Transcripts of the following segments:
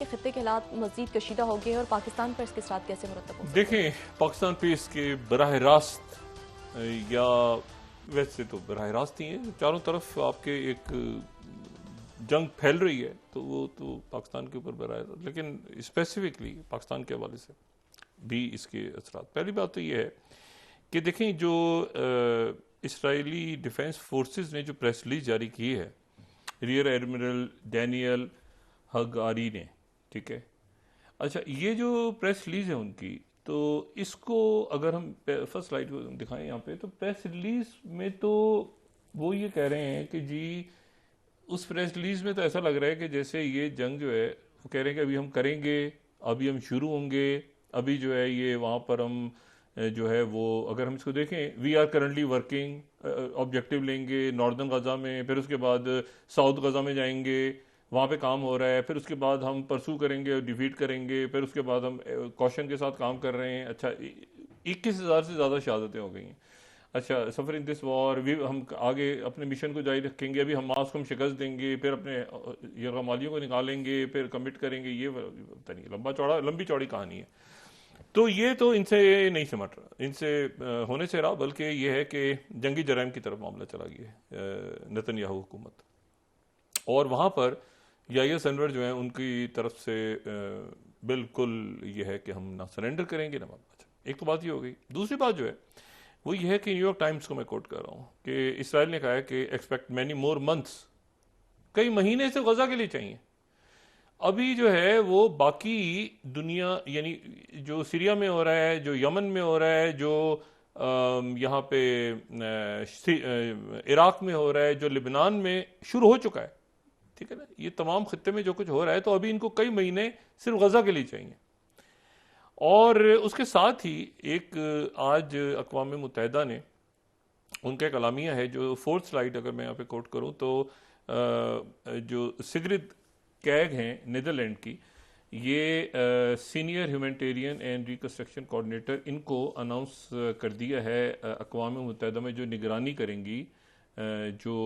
खित्ते के हालात मजीद कशीदा हो गए और पाकिस्तान पर इसके साथ कैसे मुरतब हो? देखें, पाकिस्तान पे इसके बराह रास्त या वैसे तो बराह रास्त ही है, चारों तरफ आपके एक जंग फैल रही है, तो वो तो पाकिस्तान के ऊपर बराह रास्त, लेकिन स्पेसिफिकली पाकिस्तान के हवाले से भी इसके असरात। पहली बात तो ये है कि देखें, जो इसराइली डिफेंस फोर्सेस ने जो प्रेस रिलीज जारी की है रियर एडमिरल डैनियल हगारी ने, ठीक है, अच्छा, ये जो प्रेस रिलीज है उनकी, तो इसको अगर हम फर्स्ट स्लाइड को दिखाएं यहाँ पे, तो प्रेस रिलीज में तो वो ये कह रहे हैं कि जी, उस प्रेस रिलीज में तो ऐसा लग रहा है कि जैसे ये जंग जो है, वो कह रहे हैं कि अभी हम करेंगे, अभी हम शुरू होंगे, अभी जो है ये वहाँ पर हम जो है वो, अगर हम इसको देखें, we are currently working, objective लेंगे नॉर्दर्न गजा में, फिर उसके बाद साउथ गजा में जाएंगे, वहाँ पे काम हो रहा है, फिर उसके बाद हम परसू करेंगे और डिफीट करेंगे, फिर उसके बाद हम कॉशन के साथ काम कर रहे हैं। अच्छा, 21,000 से ज़्यादा शहादतें हो गई हैं। अच्छा, सफर इन दिस वॉर भी हम आगे अपने मिशन को जारी रखेंगे, अभी हमास को हम शिकस्त देंगे, फिर अपने यरगमालियों को निकालेंगे, फिर कमिट करेंगे। ये पता नहीं, लंबी चौड़ी कहानी है। तो ये तो इनसे नहीं समझ रहा, इनसे होने से रहा, बल्कि ये है कि जंगी जराइम की तरफ मामला चला गया नेतन्याहू हुकूमत, और वहाँ पर याहिया सिनवर जो है उनकी तरफ से बिल्कुल ये है कि हम ना सरेंडर करेंगे ना मामला। एक तो बात ये हो गई। दूसरी बात जो है वो ये है कि न्यूयॉर्क टाइम्स को मैं कोट कर रहा हूँ कि इसराइल ने कहा है कि एक्सपेक्ट मैनी मोर मंथ्स, कई महीने से गजा के लिए चाहिए। अभी जो है वो बाकी दुनिया, यानी जो सीरिया में हो रहा है, जो यमन में हो रहा है, जो यहाँ पे इराक में हो रहा है, जो लिबनान में शुरू हो चुका है, ठीक है ना, ये तमाम खित्ते में जो कुछ हो रहा है, तो अभी इनको कई महीने सिर्फ गजा के लिए चाहिए। और उसके साथ ही एक आज अक़वाम मुत्तहिदा ने, उनका एक अलामिया है, जो फोर्थ स्लाइड अगर मैं यहाँ पे कोट करूँ, तो जो सिग्रिद कैग हैं नीदरलैंड की, ये senior humanitarian and reconstruction coordinator, इनको अनाउंस कर दिया है अक़वाम मुत्तहिदा में जो निगरानी करेंगी, जो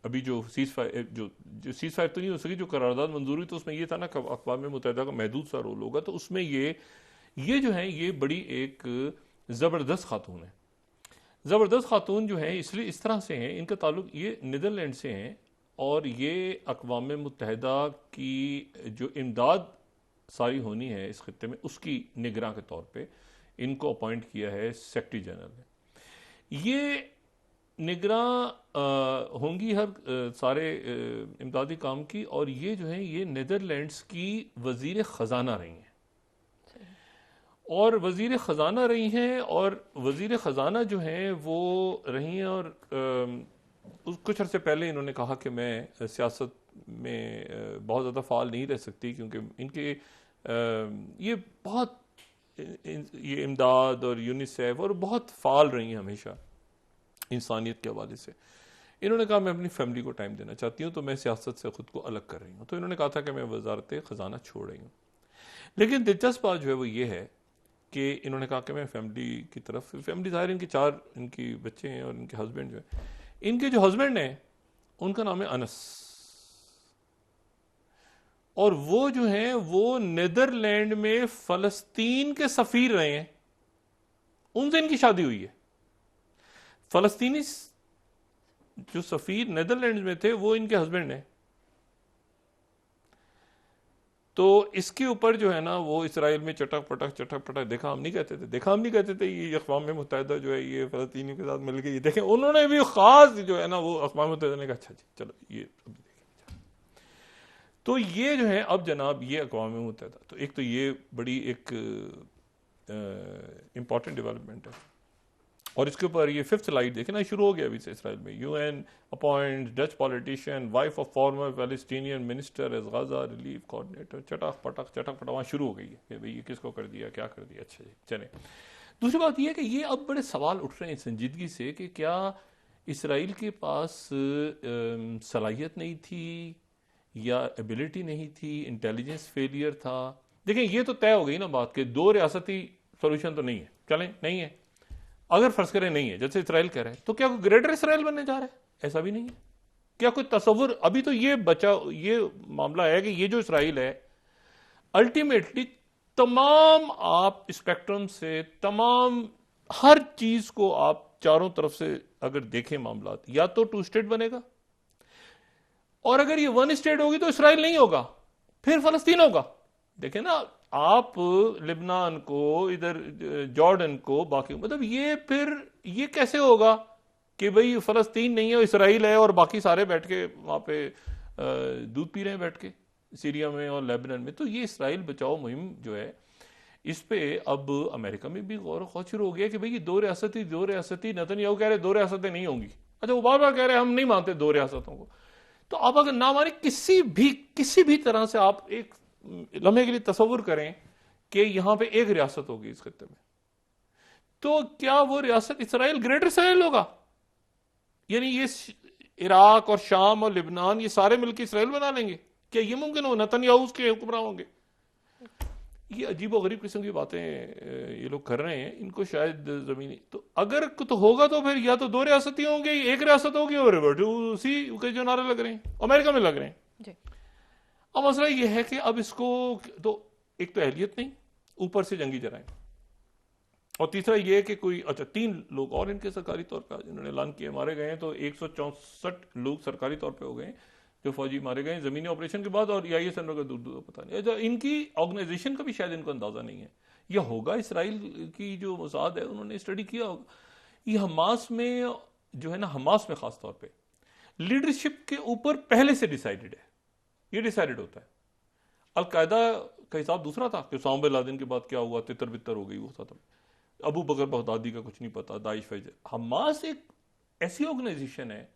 अभी जो सीज फायर, जो सीज फायर तो नहीं हो सकी, जो करारदाद मंजूर हुई, तो उसमें ये था ना कि अक़वाम मुत्तहिदा का महदूद सा रोल होगा, तो उसमें ये जो है ये बड़ी एक ज़बरदस्त खातून है। ज़बरदस्त खातून जो है इसलिए इस तरह से हैं, इनका ताल्लुक ये नीदरलैंड से हैं, और ये अक़वाम मुत्तहिदा की जो इमदाद सारी होनी है इस खित्ते में, उसकी निगरान के तौर पे इनको अपॉइंट किया है सेक्रेटरी जनरल ने। ये निगरान होंगी हर सारे इमदादी काम की, और ये जो है ये नीदरलैंड्स की वज़ीर ख़जाना रही हैं, और वज़ीर ख़जाना रही हैं, और वज़ीर ख़जाना जो हैं वो रही हैं, और कुछ अर्से पहले इन्होंने कहा कि मैं सियासत में बहुत ज़्यादा फ़ाल नहीं रह सकती, क्योंकि इनके ये बहुत ये इमदाद और यूनिसेफ और बहुत फ़ाल रही हैं हमेशा इंसानियत के हवाले से। इन्होंने कहा मैं अपनी फैमिली को टाइम देना चाहती हूँ, तो मैं सियासत से ख़ुद को अलग कर रही हूँ। तो इन्होंने कहा था कि मैं वजारत ख़जाना छोड़ रही हूँ। लेकिन दिलचस्प बात जो है वो ये है कि इन्होंने कहा कि मैं फैमिली की तरफ, फैमिली ज़ाहिर इनकी 4 इनकी बच्चे हैं, और इनके हस्बैंड जो है, इनके जो हस्बैंड हैं उनका नाम है अनस, और वो जो हैं वो नीदरलैंड में फ़लस्तीन के सफ़ीर रहे हैं, उनसे इनकी शादी हुई है। फ़लस्तीनी जो सफ़ीर नीदरलैंड में थे वो इनके हस्बैंड हैं। तो इसके ऊपर जो है ना वो इसराइल में चटक पटक देखा हम नहीं कहते थे, ये अक़वाम मुत्तहिदा जो है ये फ़लस्तीनियों के साथ मिल गई। देखें, उन्होंने भी ख़ास जो है ना वो अक़वाम मुत्तहिदा ने कहा अच्छा जी चलो ये अभी देखें। तो ये जो है अब जनाब ये अक़वाम मुत्तहिदा, तो एक तो ये बड़ी एक इम्पॉर्टेंट डेवलपमेंट है, और इसके ऊपर ये 5th स्लाइड देखें ना, शुरू हो गया अभी से इसराइल में। UN appoint Dutch politician wife of former Palestinian minister as Gaza relief coordinator, चटक पटक वहाँ शुरू हो गई है कि भाई ये किसको कर दिया, क्या कर दिया। अच्छा जी चले। दूसरी बात यह है कि ये अब बड़े सवाल उठ रहे हैं संजीदगी से कि क्या इसराइल के पास सलाहियत नहीं थी, या एबिलिटी नहीं थी, इंटेलिजेंस फेलियर था। देखें, ये तो तय हो गई ना बात कि 2 रियासती सोल्यूशन तो नहीं है, चलें नहीं है। अगर फर्ज करें नहीं है, जैसे इसराइल कह रहा है, तो क्या ग्रेटर इसराइल बनने जा रहा है? ऐसा भी नहीं है। क्या कोई तस्वुर, अभी तो ये बचा, ये मामला है कि ये जो इसराइल है अल्टीमेटली तमाम आप स्पेक्ट्रम से तमाम हर चीज को आप चारों तरफ से अगर देखें मामला, या तो टू स्टेट बनेगा, और अगर ये वन स्टेट होगी तो इसराइल नहीं होगा, फिर फलस्तीन होगा। देखें ना आप, लिबनान को, इधर जॉर्डन को, बाकी मतलब ये फिर ये कैसे होगा कि भाई फलस्तीन नहीं है, इसराइल है, और बाकी सारे बैठ के वहां पे दूध पी रहे हैं बैठ के सीरिया में और लेबनान में। तो ये इसराइल बचाओ मुहिम जो है, इस पे अब अमेरिका में भी गौर शुरू हो गया कि भाई ये दो रियासती नेतन्याहू कह रहे दो रियासतें नहीं होंगी। अच्छा, वो बार बार कह रहे हैं हम नहीं मानते दो रियासतों को। तो आप अगर ना माने किसी भी तरह से आप एक लम्हे के लिए तस्वुर करें कि यहां पे एक रियासत होगी इस खत्ते में, तो क्या वो रियासत इसराइल, ग्रेटर इसराइल होगा? यानी ये इराक और शाम और लिबनान ये सारे मिलकर इसराइल बना लेंगे? क्या ये मुमकिन हो? नेतन्याहू उसके हुक्मरान होंगे? ये अजीब और गरीब किस्म की बातें ये लोग कर रहे हैं, इनको शायद जमीनी तो अगर तो होगा तो फिर या तो दो रियासतें होंगे, एक रियासत होगी, और उसी के जो नारे लग रहे हैं अमेरिका में लग रहे हैं जी। अब मसला ये है कि अब इसको तो एक तो अहलियत नहीं, ऊपर से जंगी जराए, और तीसरा ये कि कोई, अच्छा 3 लोग और इनके सरकारी तौर पर जिन्होंने ऐलान किया मारे गए हैं, तो 164 लोग सरकारी तौर पर हो गए जो फौजी मारे गए जमीनी ऑपरेशन के बाद, और IS सेंटर का दूर पता नहीं। अच्छा, इनकी ऑर्गेनाइजेशन का भी शायद इनको अंदाजा नहीं है। यह होगा इसराइल की जो मोसाद है उन्होंने स्टडी किया होगा। ये हमास में जो है ना, हमास में खास तौर पे लीडरशिप के ऊपर पहले से डिसाइडेड है, ये डिसाइडेड होता है। अलकायदा का हिसाब दूसरा था कि उसामा बिन लादेन के बाद क्या हुआ, तितर बितर हो गई, वो था तब। अबू बकर बगदादी का कुछ नहीं पता, दाइश फैज। हमास एक ऐसी ऑर्गेनाइजेशन है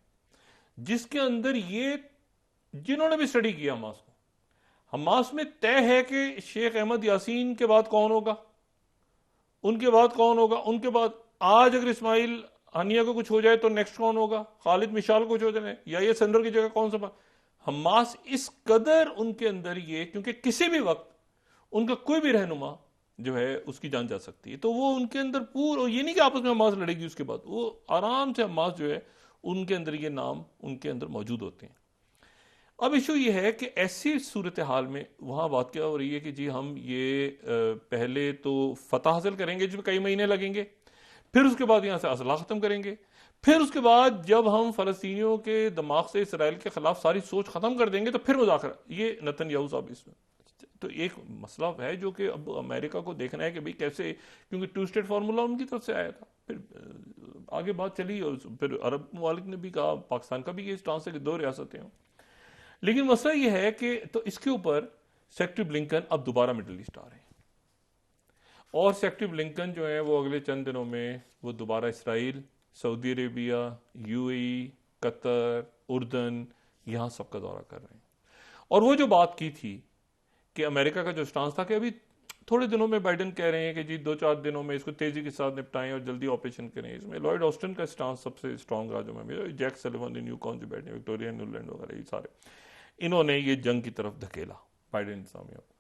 जिसके अंदर ये, जिन्होंने भी स्टडी किया हमास को, हमास में तय है कि शेख अहमद यासीन के बाद कौन होगा, उनके बाद कौन होगा, उनके बाद आज अगर इस्माइल हानिया को कुछ हो जाए तो नेक्स्ट कौन होगा, खालिद मिशाल को कुछ हो जाए या ये सेंडर की जगह कौन सा। हमास इस कदर उनके अंदर ये, क्योंकि किसी भी वक्त उनका कोई भी रहनुमा जो है उसकी जान जा सकती है, तो वो उनके अंदर पूरा, ये नहीं कि आपस में हमास लड़ेगी, उसके बाद वो आराम से हमास जो है उनके अंदर ये नाम उनके अंदर मौजूद होते हैं। अब इशू ये है कि ऐसी सूरत हाल में वहां बात क्या हो रही है कि जी हम ये पहले तो फतह हासिल करेंगे जिसमें कई महीने लगेंगे, फिर उसके बाद यहां से असला खत्म करेंगे, फिर उसके बाद जब हम फलस्तीनियों के दिमाग से इसराइल के खिलाफ सारी सोच खत्म कर देंगे तो फिर मुज़ाकरा। ये नेतन्याहू साहब इसमें तो एक मसला है जो कि अब अमेरिका को देखना है कि भाई कैसे, क्योंकि टू स्टेट फार्मूला उनकी तरफ से आया था, फिर आगे बात चली और फिर अरब ममालिक ने भी कहा, पाकिस्तान का भी ये स्टांस है कि 2 रियासतें हों। लेकिन मसला ये है कि तो इसके ऊपर सेक्रेटरी ब्लिंकन अब दोबारा मिडल ईस्ट आ रहे हैं, और सेक्रेटरी ब्लिंकन जो है वो अगले चंद दिनों में वो दोबारा Israel, Saudi Arabia, UAE, Qatar, उर्दन, यहां सबका दौरा कर रहे हैं। और वो जो बात की थी कि अमेरिका का जो स्टांस था कि अभी थोड़े दिनों में बाइडेन कह रहे हैं कि जी 2-4 दिनों में इसको तेजी के साथ निपटाएं और जल्दी ऑपरेशन करें, इसमें लॉयड ऑस्टिन का स्टांस सबसे स्ट्रांग रहा जो मैं, जैक सलिवन इन यूकॉन जो बैठे, विक्टोरिया न्यूलैंड वगैरह, ये सारे इन्होंने ये जंग की तरफ धकेला बाइडेन इंतजामिया को।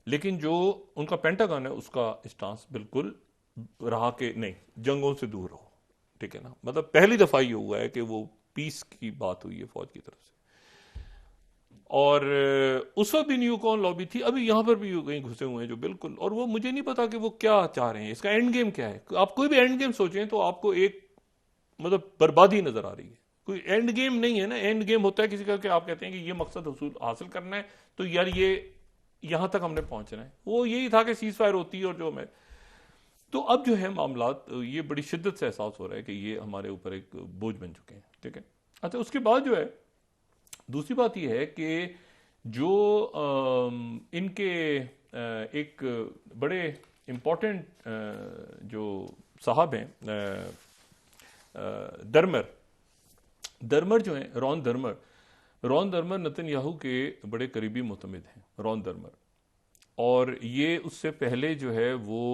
लेकिन जो उनका पेंटागन है उसका स्टांस बिल्कुल रहा कि नहीं, जंगों से दूर रहो, ठीक है ना। मतलब पहली दफा ये हुआ है कि वो पीस की बात हुई है फौज की तरफ से, और उस वक्त भी न्यूकॉन लॉबी थी, अभी यहां पर भी कहीं घुसे हुए हैं जो बिल्कुल, और वो मुझे नहीं पता कि वो क्या चाह रहे हैं, इसका एंड गेम क्या है। आप कोई भी एंड गेम सोचें तो आपको एक मतलब बर्बादी नजर आ रही है, कोई एंड गेम नहीं है ना। एंड गेम होता है किसी का कि आप कहते हैं कि ये मकसद हासिल करना है, तो यार ये यहां तक हमने पहुंचना है। वो यही था कि सीज फायर होती है, और जो मैं तो अब जो है मामला ये बड़ी शिद्दत से एहसास हो रहा है कि ये हमारे ऊपर एक बोझ बन चुके हैं, ठीक है। अच्छा, उसके बाद जो है दूसरी बात यह है कि जो इनके एक बड़े इम्पोर्टेंट जो साहब हैं, दरमर जो हैं, रॉन दरमर नेतन्याहू के बड़े करीबी मुतमिद हैं रॉन दरमर, और ये उससे पहले जो है वो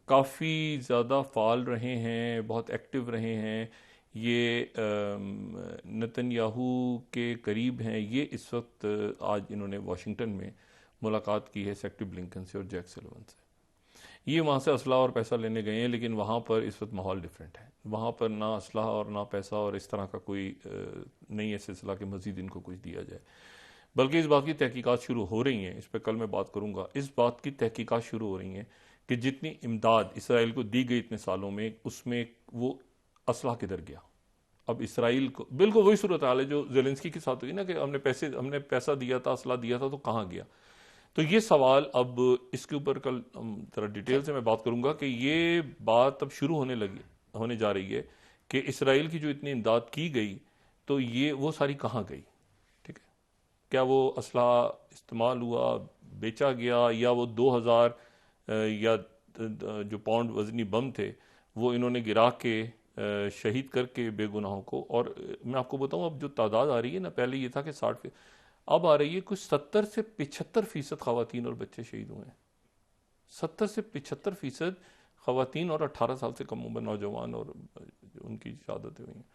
काफ़ी ज़्यादा फाल रहे हैं, बहुत एक्टिव रहे हैं, ये नेतन्याहू के करीब हैं। ये इस वक्त आज इन्होंने वाशिंगटन में मुलाकात की है सेक्रेटरी ब्लिंकन से और जैक सलिवन से। ये वहाँ से असला और पैसा लेने गए हैं, लेकिन वहाँ पर इस वक्त माहौल डिफरेंट है। वहाँ पर ना असला और ना पैसा और इस तरह का कोई नहीं है सिलसिला कि मज़ीद इनको कुछ दिया जाए, बल्कि इस बात की तहकीकात शुरू हो रही हैं। इस पर कल मैं बात करूँगा। इस बात की तहकीकात शुरू हो रही हैं कि जितनी इमदाद इसराइल को दी गई इतने सालों में, उसमें वो असला किधर गया। अब इसराइल को बिल्कुल वही सूरत हाल है जो ज़ेलेंस्की के साथ हुई ना, कि हमने पैसा दिया था, असला दिया था, तो कहाँ गया। तो ये सवाल अब इसके ऊपर कल जरा डिटेल से मैं बात करूंगा कि ये बात अब शुरू होने जा रही है कि इसराइल की जो इतनी इमदाद की गई, तो ये वो सारी कहाँ गई। ठीक है, क्या वो असला इस्तेमाल हुआ, बेचा गया, या वो 2000 या जो पाउंड वजनी बम थे वो इन्होंने गिरा के शहीद करके बेगुनाहों को। और मैं आपको बताऊं, अब जो तादाद आ रही है ना, पहले ये था कि 60, अब आ रही है कुछ 70 से 75% खवातीन और बच्चे शहीद हुए हैं। 70 से 75% खवातीन और 18 साल से कम उम्र नौजवान और उनकी शहादतें हुई हैं।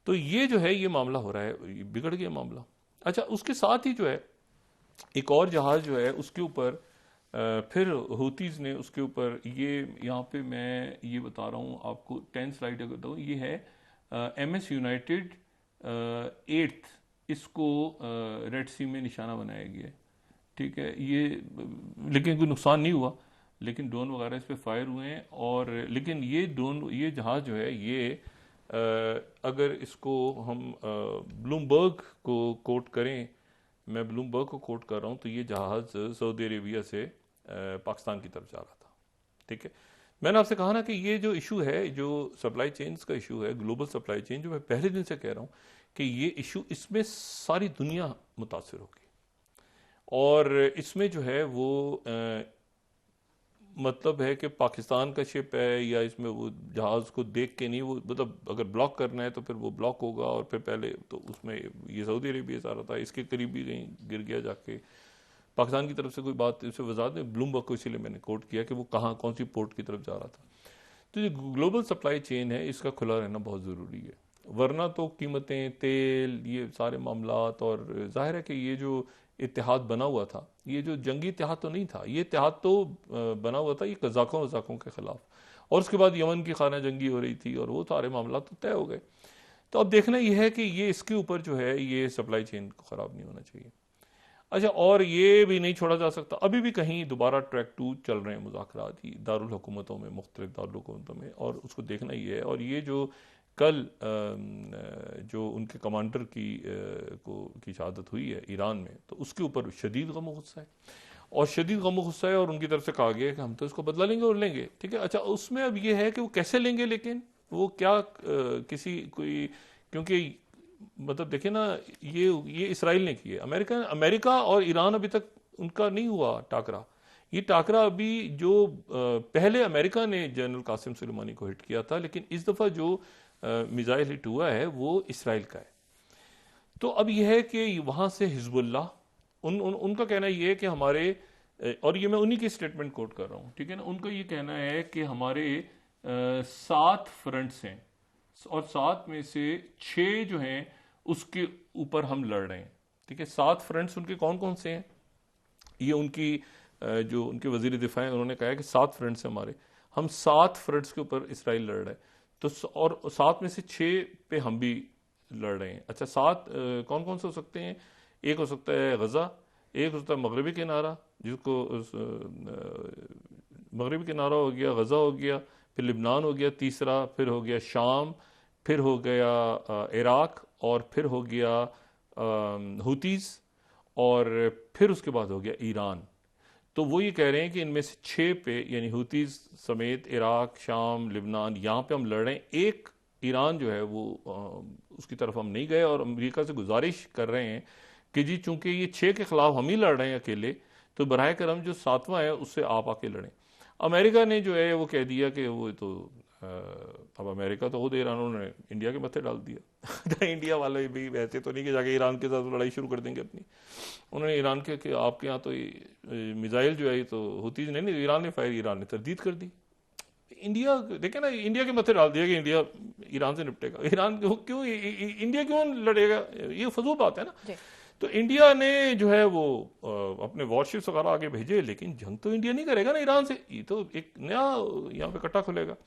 तो ये जो है ये मामला हो रहा है, ये बिगड़ गया मामला। अच्छा, उसके साथ ही जो है एक और जहाज जो है उसके ऊपर फिर हूतीज ने उसके ऊपर, ये यहाँ पे मैं ये बता रहा हूँ आपको, 10 स्लाइड अगर दो, ये है MS यूनाइटेड 8th, इसको रेड सी में निशाना बनाया गया है। ठीक है, ये लेकिन कोई नुकसान नहीं हुआ, लेकिन ड्रोन वगैरह इस पे फायर हुए हैं। और लेकिन ये जहाज जो है ये अगर इसको हम ब्लूमबर्ग को कोट करें, मैं ब्लूमबर्ग को कोट कर रहा हूँ, तो ये जहाज सऊदी अरेबिया से पाकिस्तान की तरफ जा रहा था। ठीक है, मैंने आपसे कहा ना कि ये जो इशू है, जो सप्लाई चेन्स का इशू है, ग्लोबल सप्लाई चेन, जो मैं पहले दिन से कह रहा हूँ कि ये इशू, इसमें सारी दुनिया मुतासिर होगी। और इसमें जो है वो मतलब है कि पाकिस्तान का शिप है या इसमें वो जहाज़ को देख के नहीं, वो मतलब अगर ब्लॉक करना है तो फिर वो ब्लॉक होगा। और फिर पहले तो उसमें ये सऊदी अरेबिया से आ रहा था, इसके करीब भी कहीं गिर गया जाके। पाकिस्तान की तरफ से कोई बात इसे वजाहत नहीं, ब्लूमबर्ग को इसीलिए मैंने कोट किया कि वो कहाँ कौन सी पोर्ट की तरफ जा रहा था। तो ये ग्लोबल सप्लाई चेन है, इसका खुला रहना बहुत ज़रूरी है, वरना तो कीमतें, तेल, ये सारे मामलात, और जाहिर है कि ये जो इत्तेहाद बना हुआ था, ये जो जंगी इत्तेहाद तो नहीं था, ये इत्तेहाद तो बना हुआ था ये कज़ाकों के खिलाफ। और उसके बाद यमन की खाना जंगी हो रही थी और वो सारे मामला तो तय हो गए। तो अब देखना यह है कि ये इसके ऊपर जो है ये सप्लाई चेन को ख़राब नहीं होना चाहिए। अच्छा, और ये भी नहीं छोड़ा जा सकता, अभी भी कहीं दोबारा ट्रैक 2 चल रहे हैं मुज़ाकरात ही दारुल हुकूमतों में, मुख्तलिफ दारुल हुकूमतों में, और उसको देखना ही है। और ये जो कल जो उनके कमांडर की शहादत हुई है ईरान में, तो उसके ऊपर शदीद गम गुस्सा है, और शदीद गम गुस्सा है, और उनकी तरफ से कहा गया है कि हम तो इसको बदला लेंगे और लेंगे। ठीक है, अच्छा, उसमें अब ये है कि वो कैसे लेंगे, लेकिन वो क्या क्योंकि मतलब देखे ना, ये इसराइल ने की है, अमेरिका और ईरान अभी तक उनका नहीं हुआ टाकरा। ये टाकरा अभी जो पहले अमेरिका ने जनरल कासिम सुलेमानी को हिट किया था, लेकिन इस दफा जो मिसाइल हिट हुआ है वो इसराइल का है। तो अब यह है कि वहां से हिजबुल्लाह, उनका कहना यह है कि हमारे, और ये मैं उन्हीं की स्टेटमेंट कोट कर रहा हूं, ठीक है ना, उनका ये कहना है कि हमारे 7 फ्रंट्स हैं और 7 में से 6 जो हैं उसके ऊपर हम लड़ रहे हैं। ठीक है, 7 फ्रंट्स उनके कौन कौन से हैं, ये उनकी जो उनके वजीर दिफा हैं उन्होंने कहा है कि 7 फ्रंट्स हैं हमारे, हम 7 फ्रंट्स के ऊपर इसराइल लड़ रहा है। तो और 7 में से 6 पे हम भी लड़ रहे हैं। अच्छा, 7 कौन कौन से हो सकते हैं, एक हो सकता है गजा, एक हो सकता है मगरबी किनारा, जिसको मगरबी किनारा हो गया, गजा हो गया, फिर लिबनान हो गया तीसरा, फिर हो गया शाम, फिर हो गया इराक, और फिर हो गया हुतीज, और फिर उसके बाद हो गया ईरान। तो वो ये कह रहे हैं कि इनमें से 6 पे, यानी हुतीज समेत इराक, शाम, लिबनान, यहाँ पे हम लड़ रहे हैं। एक ईरान जो है वो उसकी तरफ हम नहीं गए, और अमेरिका से गुजारिश कर रहे हैं कि जी चूंकि ये 6 के खिलाफ हम ही लड़ रहे हैं अकेले, तो बराह करम जो 7वां है उससे आप आके लड़ें। अमेरिका ने जो है वो कह दिया कि वो तो अब अमेरिका तो खुद ईरान उन्होंने इंडिया के मत्थे डाल दिया। इंडिया वाले भी वैसे तो नहीं कि जाके ईरान के साथ लड़ाई शुरू कर देंगे अपनी, उन्होंने ईरान के कि आपके यहाँ तो मिसाइल जो है ये तो होती नहीं, ईरान ने फायर, ईरान ने तरदीद कर दी। इंडिया देखे ना, इंडिया के मत्थे डाल दिया कि इंडिया ईरान से निपटेगा। ईरान क्यों इंडिया क्यों लड़ेगा, ये फजूल बात है ना। तो इंडिया ने जो है वो अपने वॉरशिप्स वगैरह आगे भेजे, लेकिन जंग तो इंडिया नहीं करेगा ना ईरान से। ये तो एक नया यहाँ पे कट्टा खुलेगा।